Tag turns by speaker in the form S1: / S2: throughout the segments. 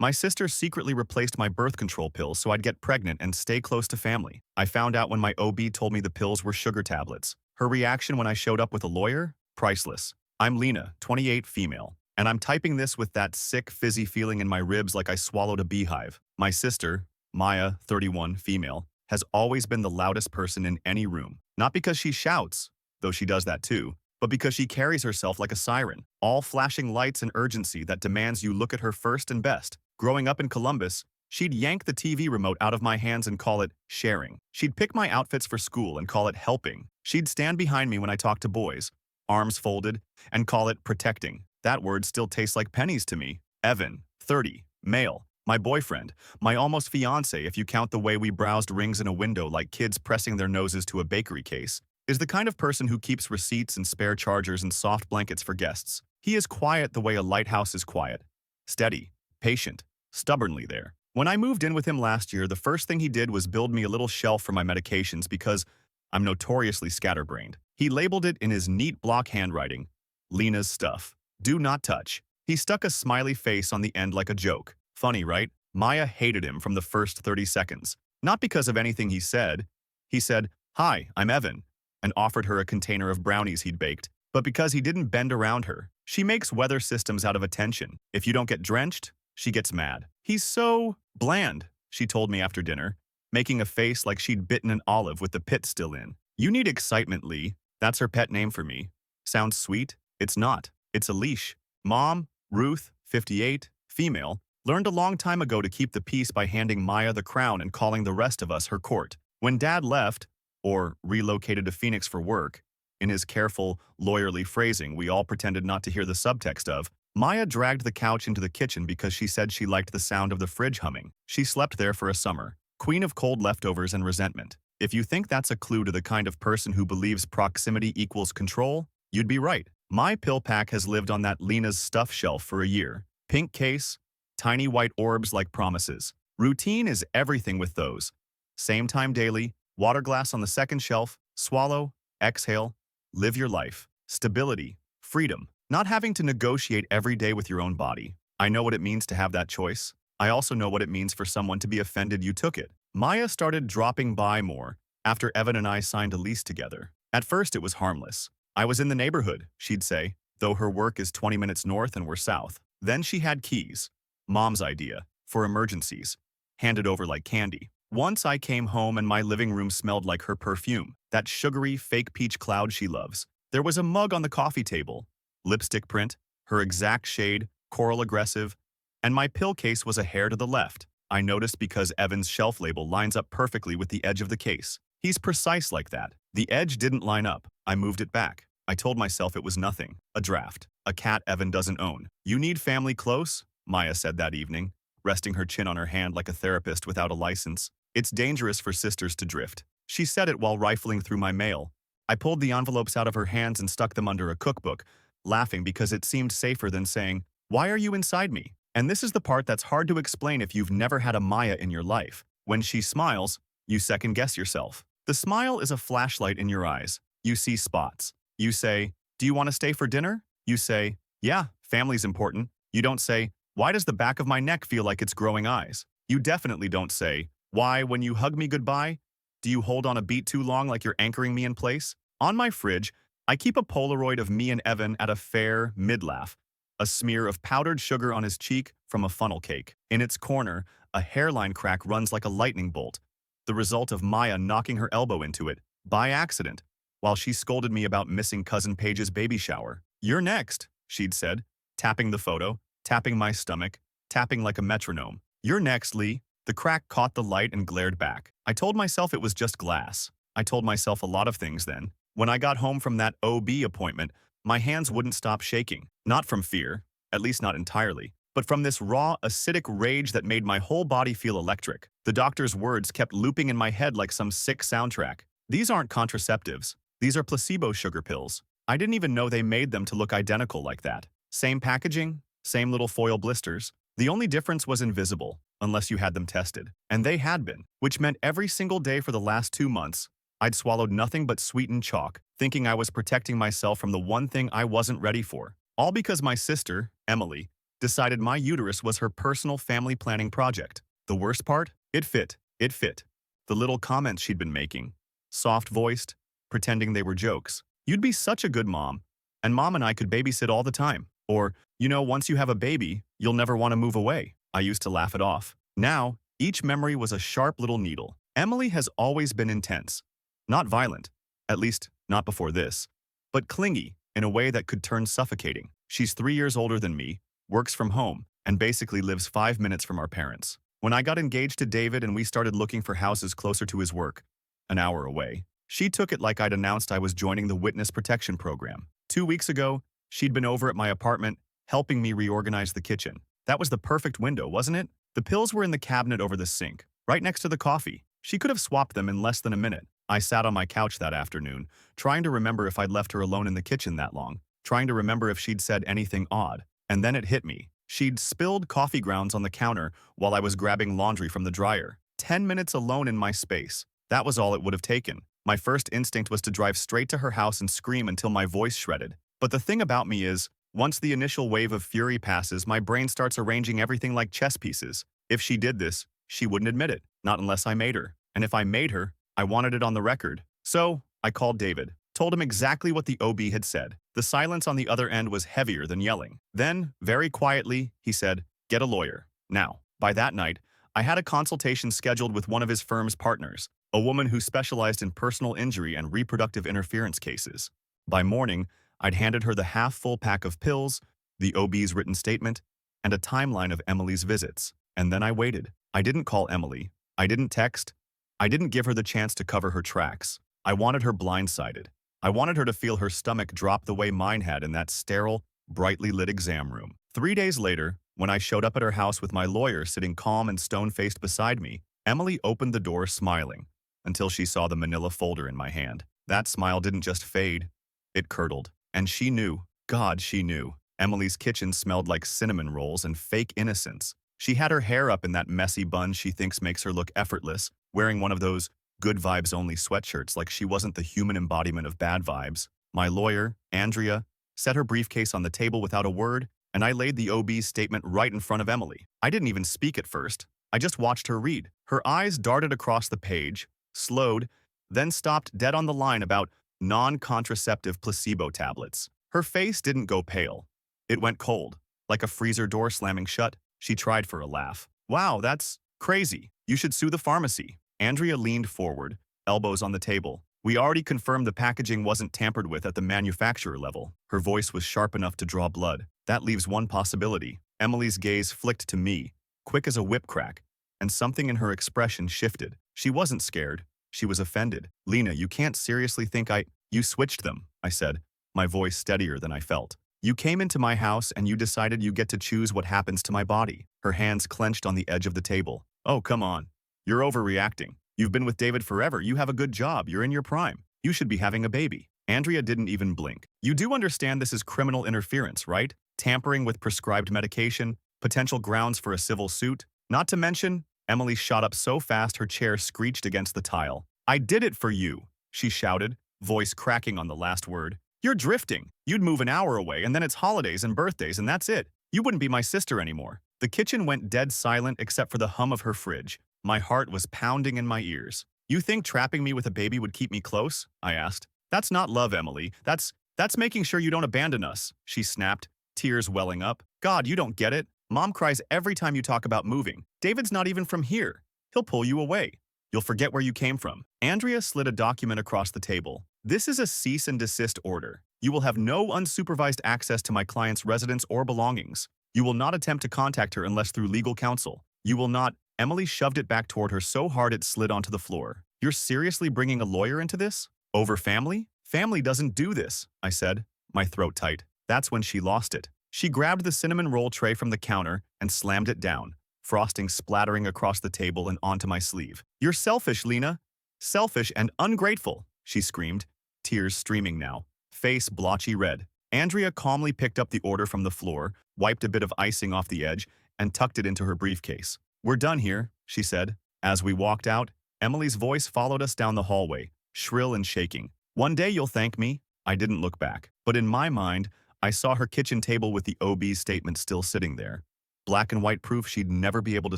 S1: My sister secretly replaced my birth control pills so I'd get pregnant and stay close to family. I found out when my OB told me the pills were sugar tablets. Her reaction when I showed up with a lawyer? Priceless. I'm Lena, 28, female. And I'm typing this with that sick, fizzy feeling in my ribs like I swallowed a beehive. My sister, Maya, 31, female, has always been the loudest person in any room. Not because she shouts, though she does that too, but because she carries herself like a siren, all flashing lights and urgency that demands you look at her first and best. Growing up in Columbus, she'd yank the TV remote out of my hands and call it sharing. She'd pick my outfits for school and call it helping. She'd stand behind me when I talked to boys, arms folded, and call it protecting. That word still tastes like pennies to me. Evan, 30, male. My boyfriend, my almost fiancé if you count the way we browsed rings in a window like kids pressing their noses to a bakery case, is the kind of person who keeps receipts and spare chargers and soft blankets for guests. He is quiet the way a lighthouse is quiet. Steady, patient, stubbornly there. When I moved in with him last year, the first thing he did was build me a little shelf for my medications because I'm notoriously scatterbrained. He labeled it in his neat block handwriting, Lena's stuff. Do not touch. He stuck a smiley face on the end like a joke. Funny, right? Maya hated him from the first 30 seconds. Not because of anything he said. He said, "Hi, I'm Evan," and offered her a container of brownies he'd baked, but because he didn't bend around her. She makes weather systems out of attention. If you don't get drenched, she gets mad. He's so bland, she told me after dinner, making a face like she'd bitten an olive with the pit still in. You need excitement, Lee. That's her pet name for me. Sounds sweet? It's not. It's a leash. Mom, Ruth, 58, female, learned a long time ago to keep the peace by handing Maya the crown and calling the rest of us her court. When Dad left, or relocated to Phoenix for work, in his careful, lawyerly phrasing we all pretended not to hear the subtext of, Maya dragged the couch into the kitchen because she said she liked the sound of the fridge humming. She slept there for a summer, queen of cold leftovers and resentment. If you think that's a clue to the kind of person who believes proximity equals control, you'd be right. My pill pack has lived on that Lena's stuff shelf for a year. Pink case, tiny white orbs like promises. Routine is everything with those. Same time daily, water glass on the second shelf, swallow, exhale, live your life. Stability, freedom, not having to negotiate every day with your own body. I know what it means to have that choice. I also know what it means for someone to be offended you took it. Maya started dropping by more after Evan and I signed a lease together. At first it was harmless. I was in the neighborhood, she'd say, though her work is 20 minutes north and we're south. Then she had keys. Mom's idea, for emergencies, handed over like candy. Once I came home and my living room smelled like her perfume, that sugary, fake peach cloud she loves. There was a mug on the coffee table, lipstick print, her exact shade, coral aggressive, and my pill case was a hair to the left. I noticed because Evan's shelf label lines up perfectly with the edge of the case. He's precise like that. The edge didn't line up. I moved it back. I told myself it was nothing. A draft. A cat Evan doesn't own. You need family close? Maya said that evening, resting her chin on her hand like a therapist without a license. It's dangerous for sisters to drift. She said it while rifling through my mail. I pulled the envelopes out of her hands and stuck them under a cookbook, laughing because it seemed safer than saying, "Why are you inside me?" And this is the part that's hard to explain if you've never had a Maya in your life. When she smiles, you second-guess yourself. The smile is a flashlight in your eyes. You see spots. You say, "Do you want to stay for dinner?" You say, "Yeah, family's important." You don't say, "Why does the back of my neck feel like it's growing eyes?" You definitely don't say, "Why, when you hug me goodbye, do you hold on a beat too long like you're anchoring me in place?" On my fridge, I keep a Polaroid of me and Evan at a fair mid-laugh, a smear of powdered sugar on his cheek from a funnel cake. In its corner, a hairline crack runs like a lightning bolt, the result of Maya knocking her elbow into it, by accident, while she scolded me about missing Cousin Paige's baby shower. "You're next," she'd said, tapping the photo, tapping my stomach, tapping like a metronome. "You're next, Lee." The crack caught the light and glared back. I told myself it was just glass. I told myself a lot of things then. When I got home from that OB appointment, my hands wouldn't stop shaking. Not from fear, at least not entirely, but from this raw, acidic rage that made my whole body feel electric. The doctor's words kept looping in my head like some sick soundtrack. "These aren't contraceptives. These are placebo sugar pills." I didn't even know they made them to look identical like that. Same packaging, same little foil blisters. The only difference was invisible, unless you had them tested. And they had been, which meant every single day for the last 2 months, I'd swallowed nothing but sweetened chalk, thinking I was protecting myself from the one thing I wasn't ready for. All because my sister, Emily, decided my uterus was her personal family planning project. The worst part? It fit. It fit. The little comments she'd been making. Soft-voiced, pretending they were jokes. You'd be such a good mom. And mom and I could babysit all the time. Or, once you have a baby, you'll never want to move away. I used to laugh it off. Now, each memory was a sharp little needle. Emily has always been intense. Not violent. At least, not before this. But clingy, in a way that could turn suffocating. She's 3 years older than me, works from home, and basically lives 5 minutes from our parents. When I got engaged to David and we started looking for houses closer to his work, an hour away, she took it like I'd announced I was joining the witness protection program. 2 weeks ago, she'd been over at my apartment, helping me reorganize the kitchen. That was the perfect window, wasn't it? The pills were in the cabinet over the sink, right next to the coffee. She could have swapped them in less than a minute. I sat on my couch that afternoon, trying to remember if I'd left her alone in the kitchen that long, trying to remember if she'd said anything odd. And then it hit me. She'd spilled coffee grounds on the counter while I was grabbing laundry from the dryer. 10 minutes alone in my space. That was all it would have taken. My first instinct was to drive straight to her house and scream until my voice shredded. But the thing about me is, once the initial wave of fury passes, my brain starts arranging everything like chess pieces. If she did this, she wouldn't admit it, not unless I made her. And if I made her, I wanted it on the record. So, I called David, told him exactly what the OB had said. The silence on the other end was heavier than yelling. Then, very quietly, he said, "Get a lawyer." Now, by that night, I had a consultation scheduled with one of his firm's partners, a woman who specialized in personal injury and reproductive interference cases. By morning, I'd handed her the half-full pack of pills, the OB's written statement, and a timeline of Emily's visits. And then I waited. I didn't call Emily. I didn't text. I didn't give her the chance to cover her tracks. I wanted her blindsided. I wanted her to feel her stomach drop the way mine had in that sterile, brightly lit exam room. 3 days later, when I showed up at her house with my lawyer sitting calm and stone-faced beside me, Emily opened the door smiling until she saw the manila folder in my hand. That smile didn't just fade. It curdled. And she knew. God, she knew. Emily's kitchen smelled like cinnamon rolls and fake innocence. She had her hair up in that messy bun she thinks makes her look effortless, wearing one of those good vibes only sweatshirts like she wasn't the human embodiment of bad vibes. My lawyer, Andrea, set her briefcase on the table without a word, and I laid the OB's statement right in front of Emily. I didn't even speak at first. I just watched her read. Her eyes darted across the page, slowed, then stopped dead on the line about non-contraceptive placebo tablets. Her face didn't go pale. It went cold, like a freezer door slamming shut. She tried for a laugh. "Wow, that's crazy. You should sue the pharmacy." Andrea leaned forward, elbows on the table. "We already confirmed the packaging wasn't tampered with at the manufacturer level." Her voice was sharp enough to draw blood. "That leaves one possibility." Emily's gaze flicked to me, quick as a whip crack, and something in her expression shifted. She wasn't scared. She was offended. "Lena, you can't seriously think You switched them," I said, my voice steadier than I felt. "You came into my house and you decided you get to choose what happens to my body." Her hands clenched on the edge of the table. "Oh, come on. You're overreacting. You've been with David forever. You have a good job. You're in your prime. You should be having a baby." Andrea didn't even blink. "You do understand this is criminal interference, right? Tampering with prescribed medication, potential grounds for a civil suit. Not to mention," Emily shot up so fast her chair screeched against the tile. "I did it for you," she shouted, voice cracking on the last word. "You're drifting. You'd move an hour away and then it's holidays and birthdays and that's it. You wouldn't be my sister anymore." The kitchen went dead silent except for the hum of her fridge. My heart was pounding in my ears. "You think trapping me with a baby would keep me close?" I asked. "That's not love, Emily. That's making sure you don't abandon us," she snapped, tears welling up. "God, you don't get it. Mom cries every time you talk about moving. David's not even from here. He'll pull you away. You'll forget where you came from." Andrea slid a document across the table. "This is a cease and desist order. You will have no unsupervised access to my client's residence or belongings. You will not attempt to contact her unless through legal counsel. You will not—" Emily shoved it back toward her so hard it slid onto the floor. "You're seriously bringing a lawyer into this? Over family? Family doesn't do this," I said, my throat tight. That's when she lost it. She grabbed the cinnamon roll tray from the counter and slammed it down, frosting splattering across the table and onto my sleeve. "You're selfish, Lena. Selfish and ungrateful," she screamed, tears streaming now, face blotchy red. Andrea calmly picked up the order from the floor, wiped a bit of icing off the edge, and tucked it into her briefcase. "We're done here," she said. As we walked out, Emily's voice followed us down the hallway, shrill and shaking. "One day you'll thank me." I didn't look back, but in my mind, I saw her kitchen table with the OB statement still sitting there. Black and white proof she'd never be able to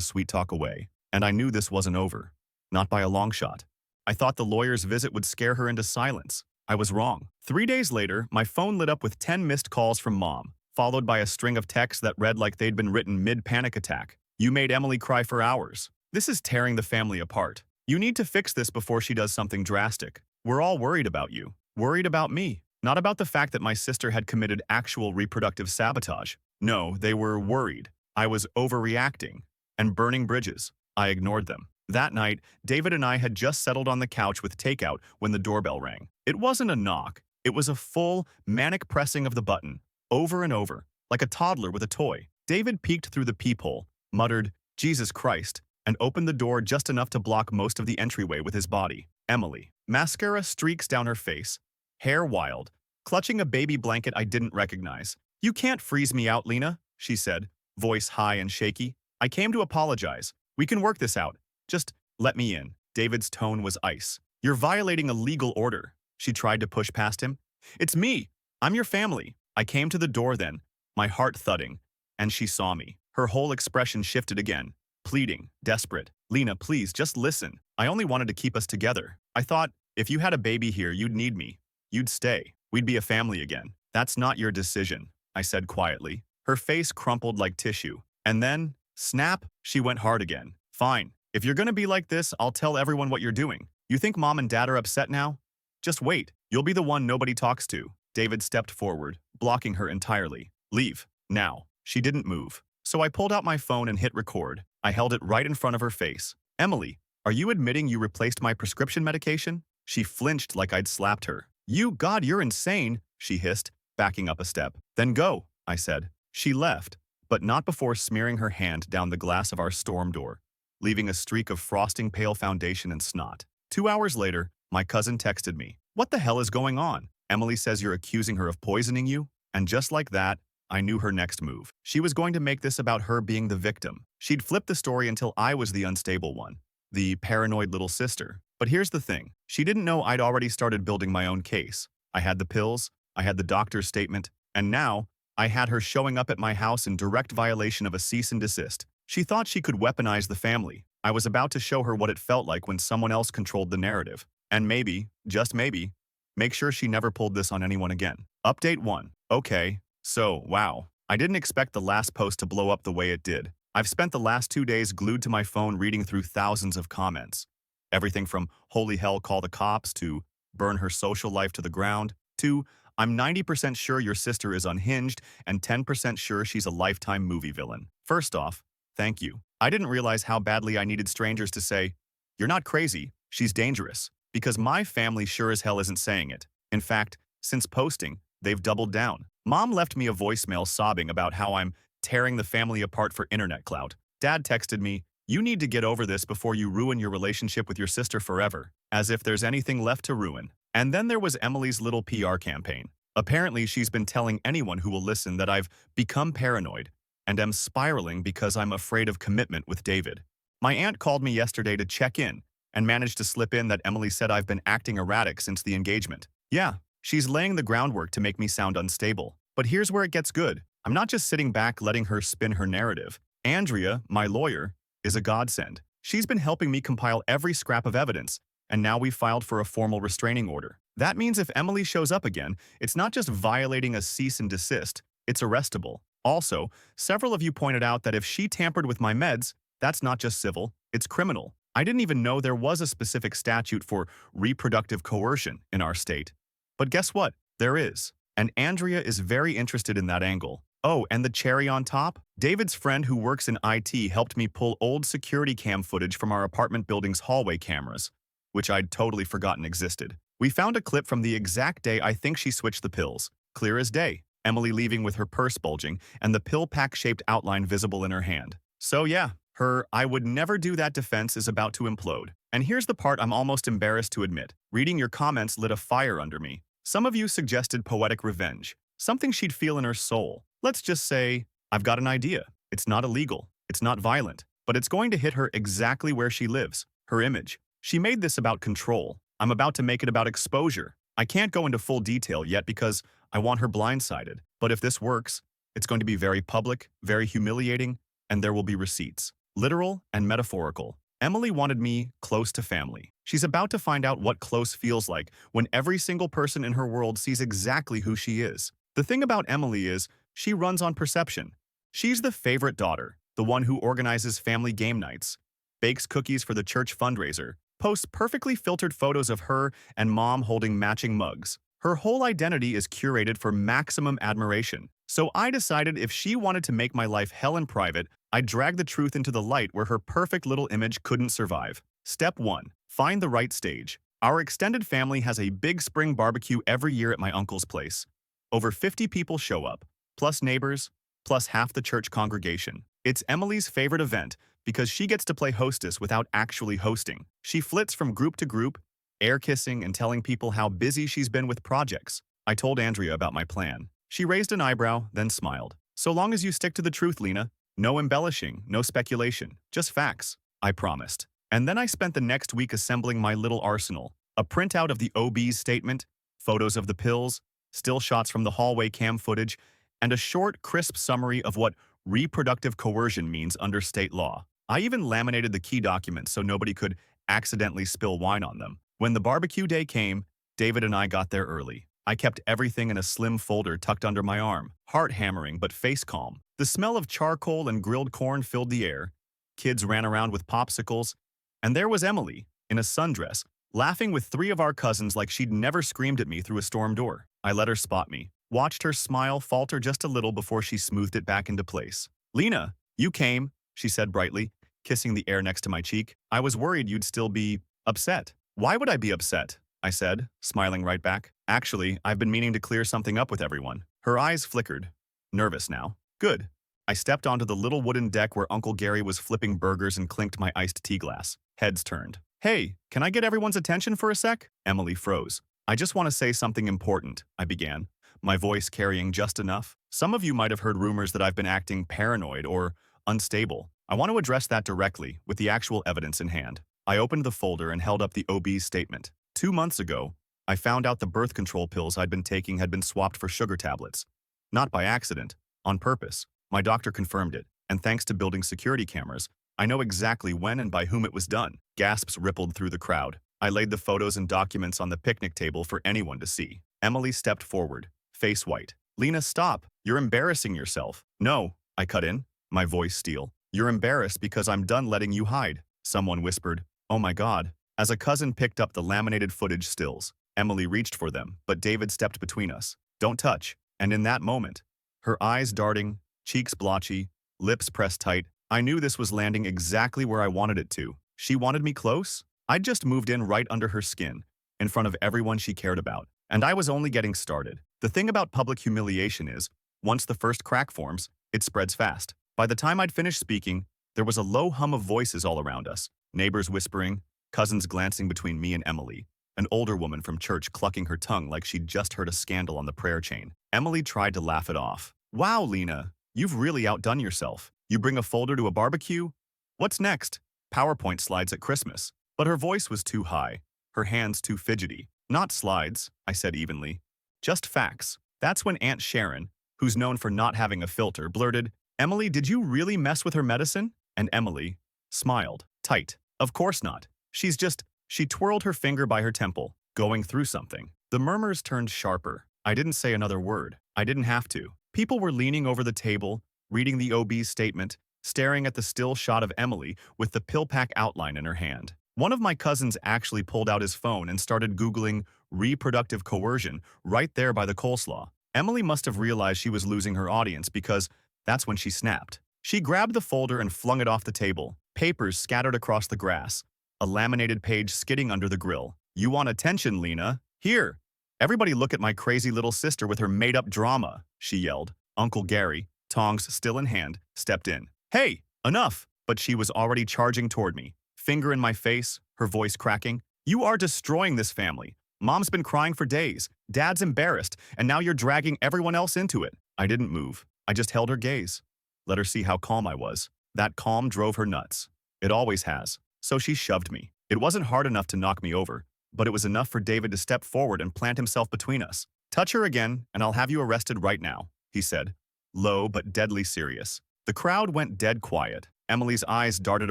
S1: sweet talk away. And I knew this wasn't over. Not by a long shot. I thought the lawyer's visit would scare her into silence. I was wrong. 3 days later, my phone lit up with 10 missed calls from Mom, followed by a string of texts that read like they'd been written mid-panic attack. You made Emily cry for hours. This is tearing the family apart. You need to fix this before she does something drastic. We're all worried about you. Worried about me. Not about the fact that my sister had committed actual reproductive sabotage. No, they were worried. I was overreacting and burning bridges. I ignored them. That night, David and I had just settled on the couch with takeout when the doorbell rang. It wasn't a knock. It was a full, manic pressing of the button, over and over, like a toddler with a toy. David peeked through the peephole, muttered, "Jesus Christ," and opened the door just enough to block most of the entryway with his body. Emily. Mascara streaks down her face, hair wild, clutching a baby blanket I didn't recognize. "You can't freeze me out, Lena," she said, voice high and shaky. "I came to apologize. We can work this out. Just let me in." David's tone was ice. "You're violating a legal order." She tried to push past him. "It's me. I'm your family." I came to the door then, my heart thudding, and she saw me. Her whole expression shifted again, pleading, desperate. "Lena, please, just listen. I only wanted to keep us together. I thought, if you had a baby here, you'd need me. You'd stay. We'd be a family again." "That's not your decision," I said quietly. Her face crumpled like tissue. And then, snap, she went hard again. "Fine. If you're gonna be like this, I'll tell everyone what you're doing. You think Mom and Dad are upset now? Just wait. You'll be the one nobody talks to." David stepped forward, blocking her entirely. "Leave. Now." She didn't move. So I pulled out my phone and hit record. I held it right in front of her face. "Emily, are you admitting you replaced my prescription medication?" She flinched like I'd slapped her. God, you're insane," she hissed, backing up a step. "Then go," I said. She left, but not before smearing her hand down the glass of our storm door, leaving a streak of frosting pale foundation and snot. 2 hours later, my cousin texted me. "What the hell is going on? Emily says you're accusing her of poisoning you?" And just like that, I knew her next move. She was going to make this about her being the victim. She'd flip the story until I was the unstable one, the paranoid little sister. But here's the thing. She didn't know I'd already started building my own case. I had the pills, I had the doctor's statement, and now I had her showing up at my house in direct violation of a cease and desist. She thought she could weaponize the family. I was about to show her what it felt like when someone else controlled the narrative. And maybe, just maybe, make sure she never pulled this on anyone again. Update 1. Okay, so, wow. I didn't expect the last post to blow up the way it did. I've spent the last 2 days glued to my phone reading through thousands of comments. Everything from "holy hell, call the cops" to "burn her social life to the ground" to "I'm 90% sure your sister is unhinged and 10% sure she's a lifetime movie villain." First off, thank you. I didn't realize how badly I needed strangers to say, "You're not crazy, she's dangerous," because my family sure as hell isn't saying it. In fact, since posting, they've doubled down. Mom left me a voicemail sobbing about how I'm tearing the family apart for internet clout. Dad texted me, "You need to get over this before you ruin your relationship with your sister forever," as if there's anything left to ruin. And then there was Emily's little PR campaign. Apparently, she's been telling anyone who will listen that I've become paranoid and am spiraling because I'm afraid of commitment with David. My aunt called me yesterday to check in and managed to slip in that Emily said I've been acting erratic since the engagement. Yeah, she's laying the groundwork to make me sound unstable. But here's where it gets good. I'm not just sitting back letting her spin her narrative. Andrea, my lawyer, is a godsend. She's been helping me compile every scrap of evidence, and now we've filed for a formal restraining order. That means if Emily shows up again, it's not just violating a cease and desist, it's arrestable. Also, several of you pointed out that if she tampered with my meds, that's not just civil, it's criminal. I didn't even know there was a specific statute for reproductive coercion in our state. But guess what? There is. And Andrea is very interested in that angle. Oh, and the cherry on top? David's friend who works in IT helped me pull old security cam footage from our apartment building's hallway cameras, which I'd totally forgotten existed. We found a clip from the exact day I think she switched the pills. Clear as day. Emily leaving with her purse bulging and the pill pack-shaped outline visible in her hand. So yeah, her "I would never do that" defense is about to implode. And here's the part I'm almost embarrassed to admit. Reading your comments lit a fire under me. Some of you suggested poetic revenge, something she'd feel in her soul. Let's just say, I've got an idea. It's not illegal, it's not violent, but it's going to hit her exactly where she lives, her image. She made this about control. I'm about to make it about exposure. I can't go into full detail yet because I want her blindsided. But if this works, it's going to be very public, very humiliating, and there will be receipts. Literal and metaphorical. Emily wanted me close to family. She's about to find out what close feels like when every single person in her world sees exactly who she is. The thing about Emily is, she runs on perception. She's the favorite daughter, the one who organizes family game nights, bakes cookies for the church fundraiser, posts perfectly filtered photos of her and mom holding matching mugs. Her whole identity is curated for maximum admiration. So I decided if she wanted to make my life hell in private, I'd drag the truth into the light where her perfect little image couldn't survive. Step 1. Find the right stage. Our extended family has a big spring barbecue every year at my uncle's place. Over 50 people show up, plus neighbors, plus half the church congregation. It's Emily's favorite event because she gets to play hostess without actually hosting. She flits from group to group, air kissing and telling people how busy she's been with projects. I told Andrea about my plan. She raised an eyebrow, then smiled. So long as you stick to the truth, Lena. No embellishing, no speculation, just facts, I promised. And then I spent the next week assembling my little arsenal. A printout of the OB's statement, photos of the pills, still shots from the hallway cam footage, and a short, crisp summary of what reproductive coercion means under state law. I even laminated the key documents so nobody could accidentally spill wine on them. When the barbecue day came, David and I got there early. I kept everything in a slim folder tucked under my arm, heart hammering but face calm. The smell of charcoal and grilled corn filled the air. Kids ran around with popsicles, and there was Emily, in a sundress, laughing with 3 of our cousins like she'd never screamed at me through a storm door. I let her spot me, watched her smile falter just a little before she smoothed it back into place. "Lena, you came," she said brightly, kissing the air next to my cheek. "I was worried you'd still be upset." "Why would I be upset?" I said, smiling right back. "Actually, I've been meaning to clear something up with everyone." Her eyes flickered. Nervous now. Good. I stepped onto the little wooden deck where Uncle Gary was flipping burgers and clinked my iced tea glass. Heads turned. "Hey, can I get everyone's attention for a sec?" Emily froze. "I just want to say something important," I began, my voice carrying just enough. "Some of you might have heard rumors that I've been acting paranoid or unstable. I want to address that directly, with the actual evidence in hand." I opened the folder and held up the OB's statement. 2 months ago, I found out the birth control pills I'd been taking had been swapped for sugar tablets. Not by accident, on purpose. My doctor confirmed it, and thanks to building security cameras, I know exactly when and by whom it was done. Gasps rippled through the crowd. I laid the photos and documents on the picnic table for anyone to see. Emily stepped forward, face white. "Lena, stop. You're embarrassing yourself." "No," I cut in, my voice steel. "You're embarrassed because I'm done letting you hide." Someone whispered, "Oh my God." As a cousin picked up the laminated footage stills, Emily reached for them, but David stepped between us. "Don't touch." And in that moment, her eyes darting, cheeks blotchy, lips pressed tight, I knew this was landing exactly where I wanted it to. She wanted me close? I'd just moved in right under her skin, in front of everyone she cared about. And I was only getting started. The thing about public humiliation is, once the first crack forms, it spreads fast. By the time I'd finished speaking, there was a low hum of voices all around us. Neighbors whispering, cousins glancing between me and Emily, an older woman from church clucking her tongue like she'd just heard a scandal on the prayer chain. Emily tried to laugh it off. "Wow, Lena, you've really outdone yourself. You bring a folder to a barbecue? What's next? PowerPoint slides at Christmas." But her voice was too high, her hands too fidgety. "Not slides," I said evenly. "Just facts." That's when Aunt Sharon, who's known for not having a filter, blurted, "Emily, did you really mess with her medicine?" And Emily smiled, tight. "Of course not. She twirled her finger by her temple, going through something." The murmurs turned sharper. I didn't say another word. I didn't have to. People were leaning over the table, reading the OB's statement, staring at the still shot of Emily with the pill pack outline in her hand. One of my cousins actually pulled out his phone and started Googling reproductive coercion right there by the coleslaw. Emily must have realized she was losing her audience because that's when she snapped. She grabbed the folder and flung it off the table, papers scattered across the grass, a laminated page skidding under the grill. "You want attention, Lena? Here. Everybody look at my crazy little sister with her made-up drama," she yelled. Uncle Gary, tongs still in hand, stepped in. "Hey, enough!" But she was already charging toward me, finger in my face, her voice cracking. "You are destroying this family. Mom's been crying for days, Dad's embarrassed, and now you're dragging everyone else into it." I didn't move. I just held her gaze. Let her see how calm I was. That calm drove her nuts. It always has. So she shoved me. It wasn't hard enough to knock me over, but it was enough for David to step forward and plant himself between us. "Touch her again, and I'll have you arrested right now," he said, low but deadly serious. The crowd went dead quiet. Emily's eyes darted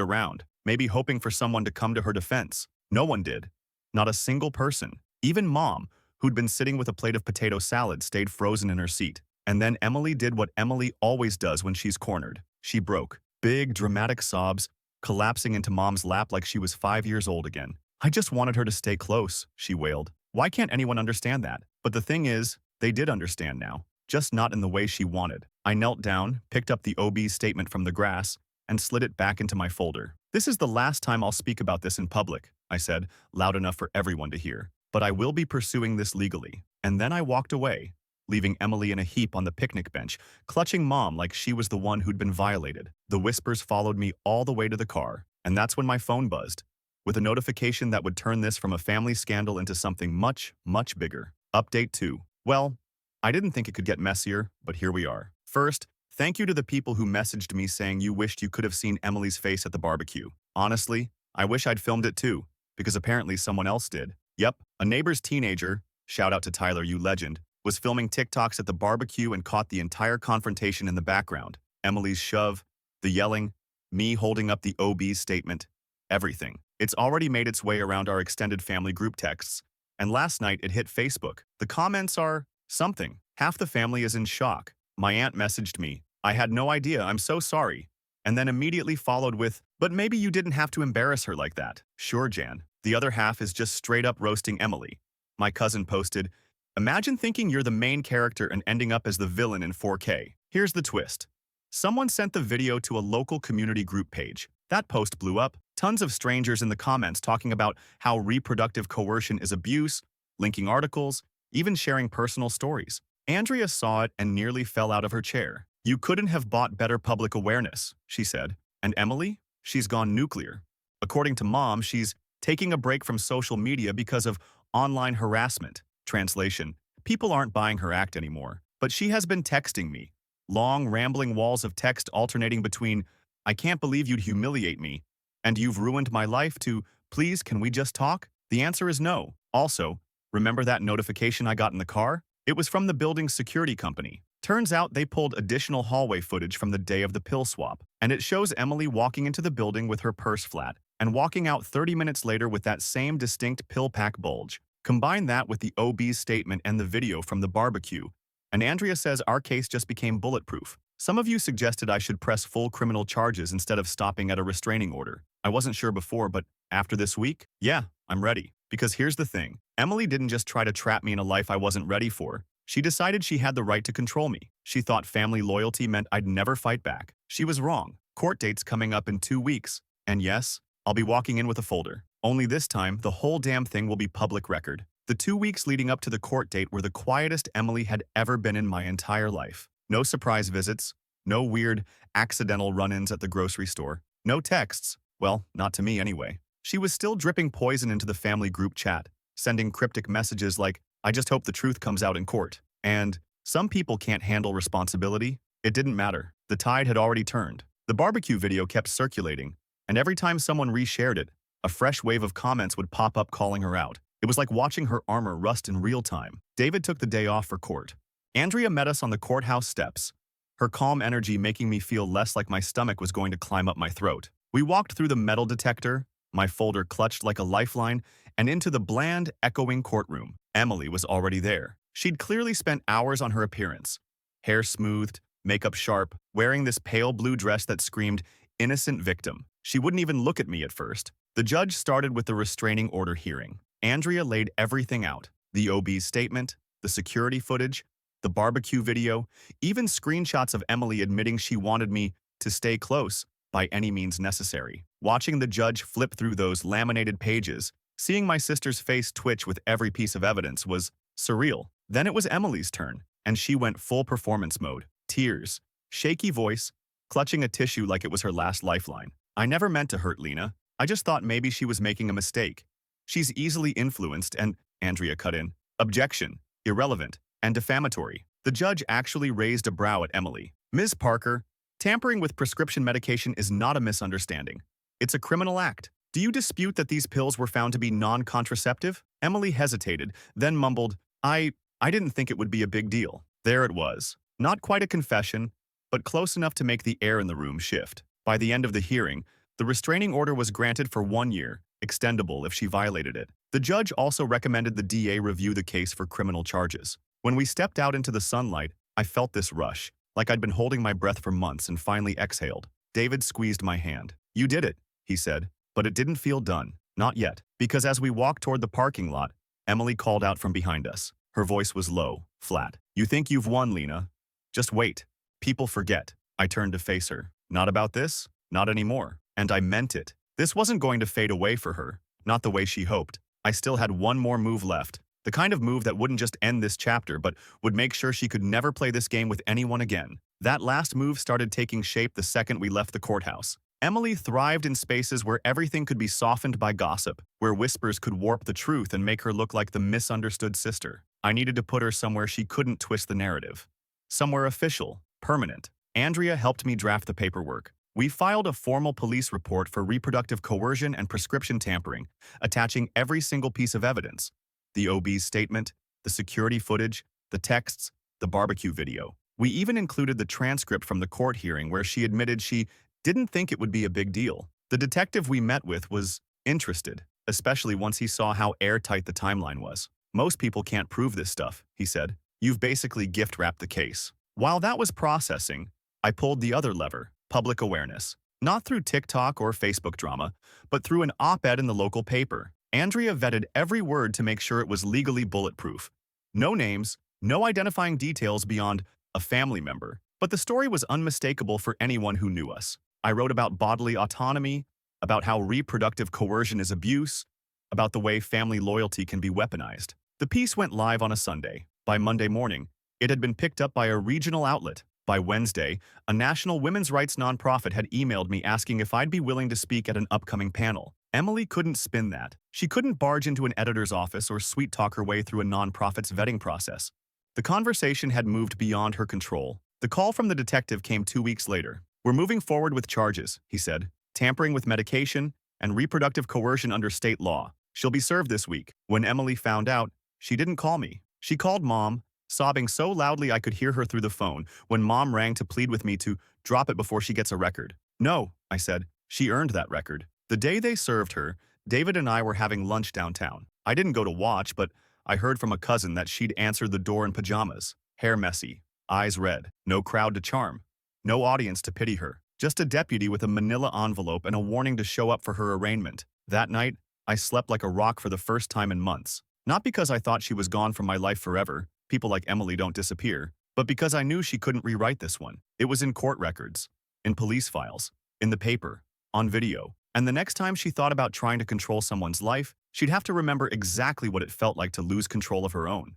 S1: around, maybe hoping for someone to come to her defense. No one did. Not a single person. Even Mom, who'd been sitting with a plate of potato salad, stayed frozen in her seat. And then Emily did what Emily always does when she's cornered. She broke. Big, dramatic sobs, collapsing into Mom's lap like she was 5 years old again. "I just wanted her to stay close," she wailed. Why can't anyone understand that? But the thing is, they did understand now, just not in the way she wanted. I knelt down, picked up the OB's statement from the grass, and slid it back into my folder. "This is the last time I'll speak about this in public," I said, loud enough for everyone to hear. "But I will be pursuing this legally." And then I walked away, leaving Emily in a heap on the picnic bench, clutching Mom like she was the one who'd been violated. The whispers followed me all the way to the car, and that's when my phone buzzed, with a notification that would turn this from a family scandal into something much, much bigger. Update 2. Well, I didn't think it could get messier, but here we are. First, thank you to the people who messaged me saying you wished you could have seen Emily's face at the barbecue. Honestly, I wish I'd filmed it too, because apparently someone else did. Yep, a neighbor's teenager, shout out to Tyler, you legend, was filming TikToks at the barbecue and caught the entire confrontation in the background. Emily's shove, the yelling, me holding up the OB's statement, everything. It's already made its way around our extended family group texts, and last night it hit Facebook. The comments are something. Half the family is in shock. My aunt messaged me, "I had no idea, I'm so sorry," and then immediately followed with, "But maybe you didn't have to embarrass her like that." Sure, Jan. The other half is just straight up roasting Emily. My cousin posted, "Imagine thinking you're the main character and ending up as the villain in 4K. Here's the twist. Someone sent the video to a local community group page. That post blew up. Tons of strangers in the comments talking about how reproductive coercion is abuse, linking articles, even sharing personal stories. Andrea saw it and nearly fell out of her chair. "You couldn't have bought better public awareness," she said. And Emily? She's gone nuclear. According to Mom, she's taking a break from social media because of online harassment. Translation: people aren't buying her act anymore. But she has been texting me. Long, rambling walls of text alternating between, "I can't believe you'd humiliate me," and "You've ruined my life," to "Please, can we just talk?" The answer is no. Also, remember that notification I got in the car? It was from the building's security company. Turns out they pulled additional hallway footage from the day of the pill swap, and it shows Emily walking into the building with her purse flat and walking out 30 minutes later with that same distinct pill pack bulge. Combine that with the OB's statement and the video from the barbecue, and Andrea says our case just became bulletproof. Some of you suggested I should press full criminal charges instead of stopping at a restraining order. I wasn't sure before, but after this week, yeah, I'm ready. Because here's the thing. Emily didn't just try to trap me in a life I wasn't ready for. She decided she had the right to control me. She thought family loyalty meant I'd never fight back. She was wrong. Court date's coming up in 2 weeks. And yes, I'll be walking in with a folder. Only this time, the whole damn thing will be public record. The 2 weeks leading up to the court date were the quietest Emily had ever been in my entire life. No surprise visits, no weird, accidental run-ins at the grocery store, no texts. Well, not to me anyway. She was still dripping poison into the family group chat, sending cryptic messages like, "I just hope the truth comes out in court," and "Some people can't handle responsibility." It didn't matter. The tide had already turned. The barbecue video kept circulating, and every time someone reshared it, a fresh wave of comments would pop up calling her out. It was like watching her armor rust in real time. David took the day off for court. Andrea met us on the courthouse steps, her calm energy making me feel less like my stomach was going to climb up my throat. We walked through the metal detector, my folder clutched like a lifeline, and into the bland, echoing courtroom. Emily was already there. She'd clearly spent hours on her appearance. Hair smoothed, makeup sharp, wearing this pale blue dress that screamed, "Innocent victim." She wouldn't even look at me at first. The judge started with the restraining order hearing. Andrea laid everything out. The OB's statement, the security footage, the barbecue video, even screenshots of Emily admitting she wanted me to stay close by any means necessary. Watching the judge flip through those laminated pages, seeing my sister's face twitch with every piece of evidence was surreal. Then it was Emily's turn, and she went full performance mode. Tears, shaky voice, clutching a tissue like it was her last lifeline. "I never meant to hurt Lena. I just thought maybe she was making a mistake. She's easily influenced," and Andrea cut in, "Objection, irrelevant, and defamatory." The judge actually raised a brow at Emily. "Ms. Parker, tampering with prescription medication is not a misunderstanding. It's a criminal act. Do you dispute that these pills were found to be non-contraceptive? Emily hesitated, then mumbled, I didn't think it would be a big deal. There it was. Not quite a confession, but close enough to make the air in the room shift. By the end of the hearing, the restraining order was granted for 1 year, extendable if she violated it. The judge also recommended the DA review the case for criminal charges. When we stepped out into the sunlight, I felt this rush, like I'd been holding my breath for months and finally exhaled. David squeezed my hand. You did it, he said, but it didn't feel done. Not yet, because as we walked toward the parking lot, Emily called out from behind us. Her voice was low, flat. You think you've won, Lena? Just wait. People forget. I turned to face her. Not about this? Not anymore. And I meant it. This wasn't going to fade away for her. Not the way she hoped. I still had one more move left. The kind of move that wouldn't just end this chapter, but would make sure she could never play this game with anyone again. That last move started taking shape the second we left the courthouse. Emily thrived in spaces where everything could be softened by gossip, where whispers could warp the truth and make her look like the misunderstood sister. I needed to put her somewhere she couldn't twist the narrative. Somewhere official, permanent. Andrea helped me draft the paperwork. We filed a formal police report for reproductive coercion and prescription tampering, attaching every single piece of evidence. The OB's statement, the security footage, the texts, the barbecue video. We even included the transcript from the court hearing where she admitted she didn't think it would be a big deal. The detective we met with was interested, especially once he saw how airtight the timeline was. Most people can't prove this stuff, he said. You've basically gift-wrapped the case. While that was processing, I pulled the other lever, public awareness. Not through TikTok or Facebook drama, but through an op-ed in the local paper. Andrea vetted every word to make sure it was legally bulletproof. No names, no identifying details beyond a family member, but the story was unmistakable for anyone who knew us. I wrote about bodily autonomy, about how reproductive coercion is abuse, about the way family loyalty can be weaponized. The piece went live on a Sunday. By Monday morning, it had been picked up by a regional outlet. By Wednesday, a national women's rights nonprofit had emailed me asking if I'd be willing to speak at an upcoming panel. Emily couldn't spin that. She couldn't barge into an editor's office or sweet-talk her way through a nonprofit's vetting process. The conversation had moved beyond her control. The call from the detective came 2 weeks later. We're moving forward with charges, he said. Tampering with medication and reproductive coercion under state law. She'll be served this week. When Emily found out, she didn't call me. She called Mom, sobbing so loudly I could hear her through the phone when Mom rang to plead with me to drop it before she gets a record. No, I said. She earned that record. The day they served her, David and I were having lunch downtown. I didn't go to watch, but I heard from a cousin that she'd answered the door in pajamas, hair messy, eyes red, no crowd to charm, no audience to pity her, just a deputy with a manila envelope and a warning to show up for her arraignment. That night, I slept like a rock for the first time in months. Not because I thought she was gone from my life forever, people like Emily don't disappear, but because I knew she couldn't rewrite this one. It was in court records, in police files, in the paper, on video. And the next time she thought about trying to control someone's life, she'd have to remember exactly what it felt like to lose control of her own.